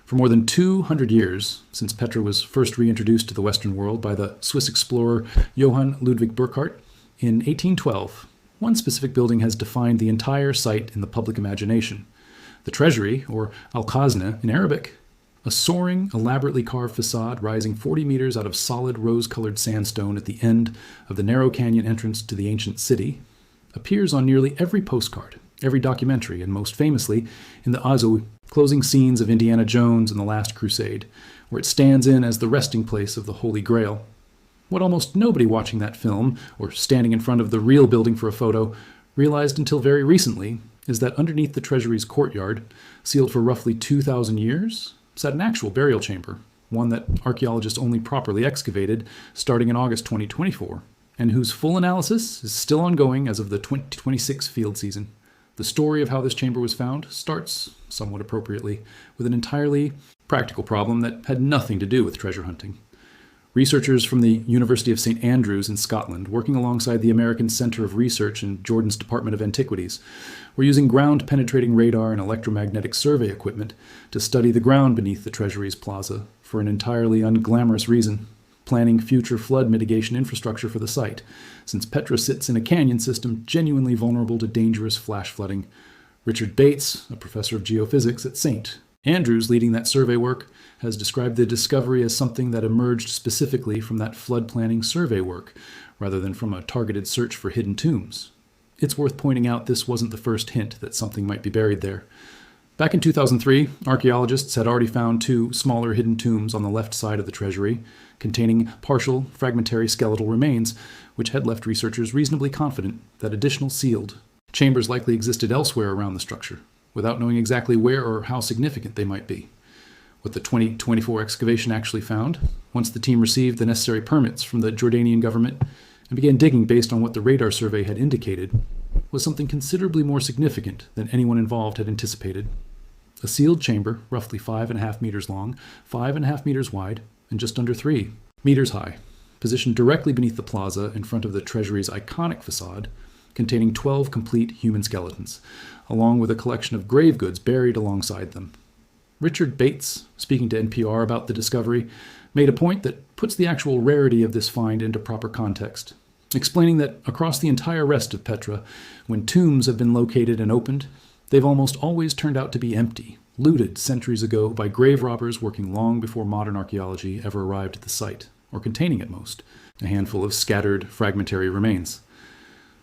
For more than 200 years, since Petra was first reintroduced to the Western world by the Swiss explorer Johann Ludwig Burckhardt in 1812, one specific building has defined the entire site in the public imagination. The Treasury, or Al-Khazna in Arabic, a soaring, elaborately carved facade rising 40 meters out of solid rose-colored sandstone at the end of the narrow canyon entrance to the ancient city, appears on nearly every postcard, every documentary, and most famously in the closing scenes of Indiana Jones and the Last Crusade, where it stands in as the resting place of the Holy Grail. What almost nobody watching that film, or standing in front of the real building for a photo, realized until very recently is that underneath the Treasury's courtyard, sealed for roughly 2,000 years, sat an actual burial chamber, one that archaeologists only properly excavated starting in August 2024, and whose full analysis is still ongoing as of the 2026 field season. The story of how this chamber was found starts, somewhat appropriately, with an entirely practical problem that had nothing to do with treasure hunting. Researchers from the University of St. Andrews in Scotland, working alongside the American Center of Research and Jordan's Department of Antiquities, were using ground-penetrating radar and electromagnetic survey equipment to study the ground beneath the Treasury's plaza for an entirely unglamorous reason: planning future flood mitigation infrastructure for the site, since Petra sits in a canyon system genuinely vulnerable to dangerous flash flooding. Richard Bates, a professor of geophysics at St. Andrews leading that survey work, has described the discovery as something that emerged specifically from that flood planning survey work, rather than from a targeted search for hidden tombs. It's worth pointing out this wasn't the first hint that something might be buried there. Back in 2003, archaeologists had already found 2 smaller hidden tombs on the left side of the Treasury, containing partial, fragmentary skeletal remains, which had left researchers reasonably confident that additional sealed chambers likely existed elsewhere around the structure, without knowing exactly where or how significant they might be. What the 2024 excavation actually found, once the team received the necessary permits from the Jordanian government and began digging based on what the radar survey had indicated, was something considerably more significant than anyone involved had anticipated. A sealed chamber, roughly 5.5 meters long, 5.5 meters wide, and just under 3 meters high, positioned directly beneath the plaza in front of the Treasury's iconic facade, containing 12 complete human skeletons, along with a collection of grave goods buried alongside them. Richard Bates, speaking to NPR about the discovery, made a point that puts the actual rarity of this find into proper context, explaining that across the entire rest of Petra, when tombs have been located and opened, they've almost always turned out to be empty, looted centuries ago by grave robbers working long before modern archaeology ever arrived at the site, or containing at most a handful of scattered, fragmentary remains.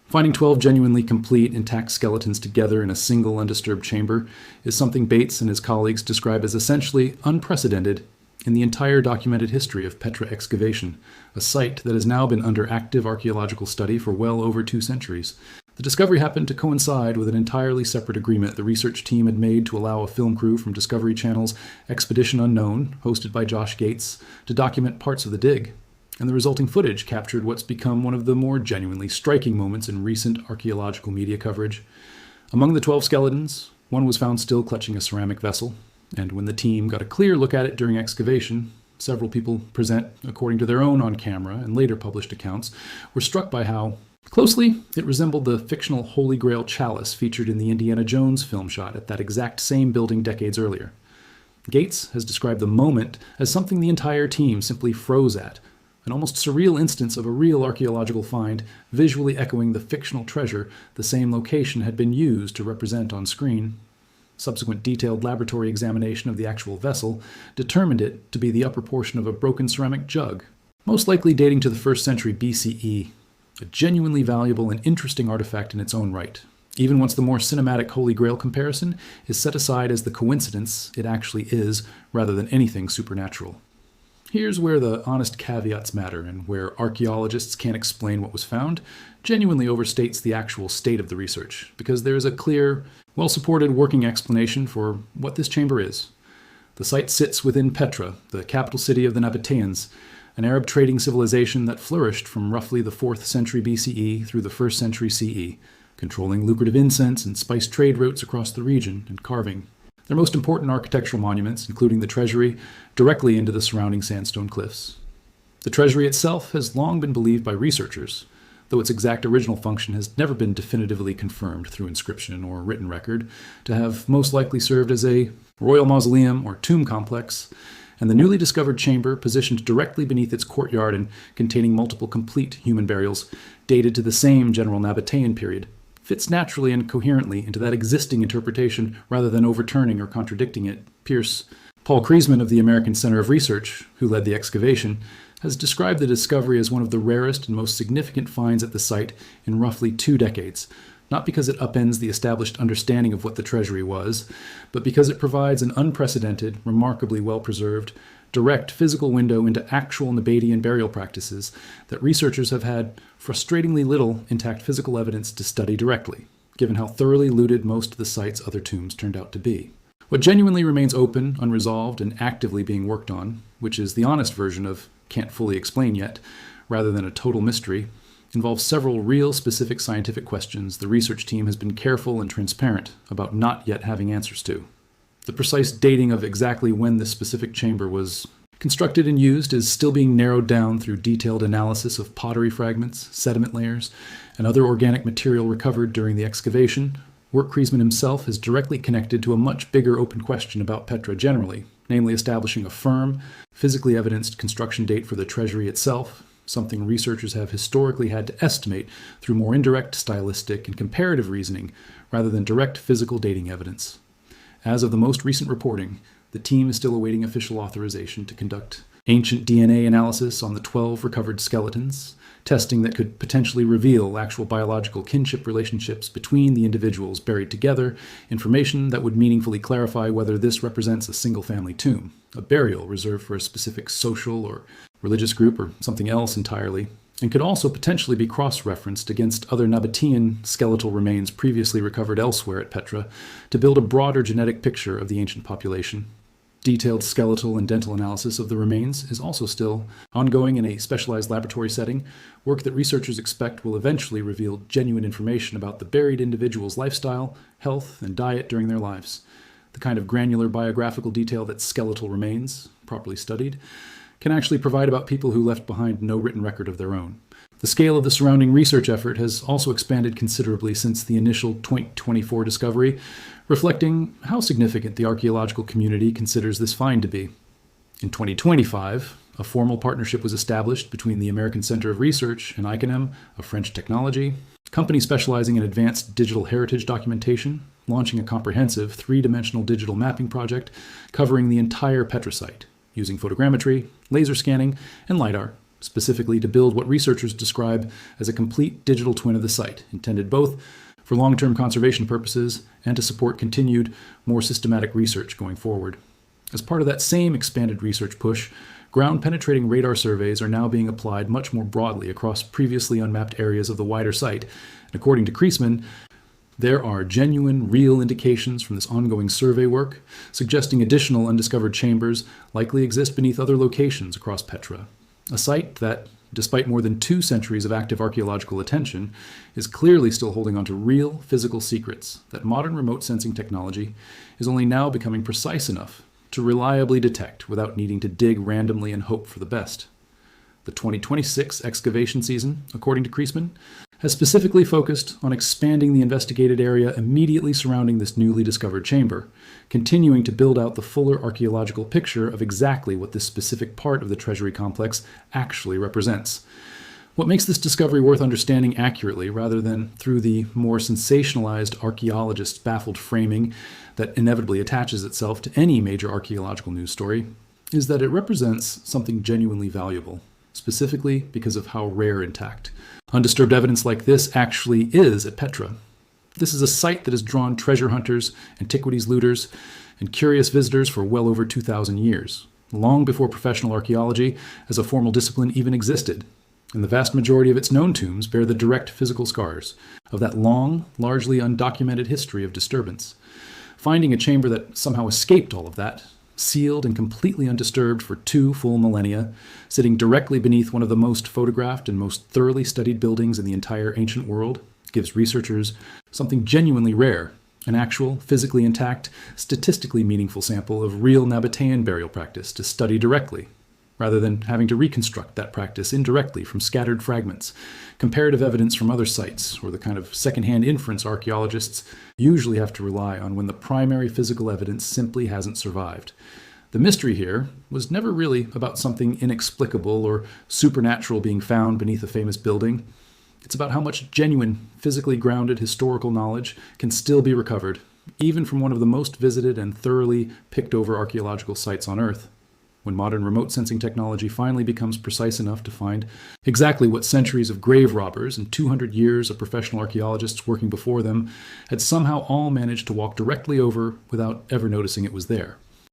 Finding 12 genuinely complete, intact skeletons together in a single undisturbed chamber is something Bates and his colleagues describe as essentially unprecedented in the entire documented history of Petra excavation, a site that has now been under active archaeological study for well over 2 centuries. The discovery happened to coincide with an entirely separate agreement the research team had made to allow a film crew from Discovery Channel's Expedition Unknown, hosted by Josh Gates, to document parts of the dig. And the resulting footage captured what's become one of the more genuinely striking moments in recent archaeological media coverage. Among the 12 skeletons, one was found still clutching a ceramic vessel, and when the team got a clear look at it during excavation, several people present, according to their own on-camera and later published accounts, were struck by how closely it resembled the fictional Holy Grail chalice featured in the Indiana Jones film shot at that exact same building decades earlier. Gates has described the moment as something the entire team simply froze at, an almost surreal instance of a real archaeological find, visually echoing the fictional treasure the same location had been used to represent on screen. Subsequent detailed laboratory examination of the actual vessel determined it to be the upper portion of a broken ceramic jug, most likely dating to the 1st century BCE, a genuinely valuable and interesting artifact in its own right, even once the more cinematic Holy Grail comparison is set aside as the coincidence it actually is, rather than anything supernatural. Here's where the honest caveats matter, and where archaeologists can't explain what was found genuinely overstates the actual state of the research, because there is a clear, well-supported working explanation for what this chamber is. The site sits within Petra, the capital city of the Nabataeans, an Arab trading civilization that flourished from roughly the 4th century BCE through the 1st century CE, controlling lucrative incense and spice trade routes across the region and carving their most important architectural monuments, including the Treasury, directly into the surrounding sandstone cliffs. The Treasury itself has long been believed by researchers, though its exact original function has never been definitively confirmed through inscription or written record, to have most likely served as a royal mausoleum or tomb complex, and the newly discovered chamber, positioned directly beneath its courtyard and containing multiple complete human burials, dated to the same general Nabataean period, fits naturally and coherently into that existing interpretation rather than overturning or contradicting it. Paul Kriesman of the American Center of Research, who led the excavation, has described the discovery as one of the rarest and most significant finds at the site in roughly 2 decades, not because it upends the established understanding of what the Treasury was, but because it provides an unprecedented, remarkably well-preserved, direct physical window into actual Nabataean burial practices that researchers have had frustratingly little intact physical evidence to study directly, given how thoroughly looted most of the site's other tombs turned out to be. What genuinely remains open, unresolved, and actively being worked on, which is the honest version of can't fully explain yet, rather than a total mystery, involves several real specific scientific questions the research team has been careful and transparent about not yet having answers to. The precise dating of exactly when this specific chamber was constructed and used is still being narrowed down through detailed analysis of pottery fragments, sediment layers, and other organic material recovered during the excavation. Work Kriesman himself is directly connected to a much bigger open question about Petra generally, namely establishing a firm, physically evidenced construction date for the Treasury itself, something researchers have historically had to estimate through more indirect stylistic and comparative reasoning rather than direct physical dating evidence. As of the most recent reporting, the team is still awaiting official authorization to conduct ancient DNA analysis on the 12 recovered skeletons, testing that could potentially reveal actual biological kinship relationships between the individuals buried together, information that would meaningfully clarify whether this represents a single-family tomb, a burial reserved for a specific social or religious group, or something else entirely, and could also potentially be cross-referenced against other Nabataean skeletal remains previously recovered elsewhere at Petra to build a broader genetic picture of the ancient population. Detailed skeletal and dental analysis of the remains is also still ongoing in a specialized laboratory setting, work that researchers expect will eventually reveal genuine information about the buried individual's lifestyle, health, and diet during their lives, the kind of granular biographical detail that skeletal remains, properly studied, can actually provide about people who left behind no written record of their own. The scale of the surrounding research effort has also expanded considerably since the initial 2024 discovery, reflecting how significant the archaeological community considers this find to be. In 2025, a formal partnership was established between the American Center of Research and Iconem, a French technology company specializing in advanced digital heritage documentation, launching a comprehensive 3-dimensional digital mapping project covering the entire Petra site, using photogrammetry, laser scanning, and LiDAR, specifically to build what researchers describe as a complete digital twin of the site, intended both for long-term conservation purposes and to support continued, more systematic research going forward. As part of that same expanded research push, ground-penetrating radar surveys are now being applied much more broadly across previously unmapped areas of the wider site. And according to Kriesman, there are genuine, real indications from this ongoing survey work suggesting additional undiscovered chambers likely exist beneath other locations across Petra, a site that, despite more than 2 centuries of active archaeological attention, is clearly still holding on to real physical secrets that modern remote sensing technology is only now becoming precise enough to reliably detect without needing to dig randomly and hope for the best. The 2026 excavation season, according to Kriesman, has specifically focused on expanding the investigated area immediately surrounding this newly discovered chamber, continuing to build out the fuller archaeological picture of exactly what this specific part of the Treasury complex actually represents. What makes this discovery worth understanding accurately rather than through the more sensationalized archaeologist's baffled framing that inevitably attaches itself to any major archaeological news story is that it represents something genuinely valuable, specifically because of how rare intact undisturbed evidence like this actually is at Petra. This is a site that has drawn treasure hunters, antiquities looters, and curious visitors for well over 2,000 years, long before professional archaeology as a formal discipline even existed. And the vast majority of its known tombs bear the direct physical scars of that long, largely undocumented history of disturbance. Finding a chamber that somehow escaped all of that, sealed and completely undisturbed for 2 full millennia, sitting directly beneath one of the most photographed and most thoroughly studied buildings in the entire ancient world, gives researchers something genuinely rare, an actual, physically intact, statistically meaningful sample of real Nabataean burial practice to study directly, rather than having to reconstruct that practice indirectly from scattered fragments. Comparative evidence from other sites, or the kind of secondhand inference archaeologists usually have to rely on when the primary physical evidence simply hasn't survived. The mystery here was never really about something inexplicable or supernatural being found beneath a famous building. It's about how much genuine, physically grounded historical knowledge can still be recovered, even from one of the most visited and thoroughly picked over archaeological sites on Earth. When modern remote sensing technology finally becomes precise enough to find exactly what centuries of grave robbers and 200 years of professional archaeologists working before them had somehow all managed to walk directly over without ever noticing it was there.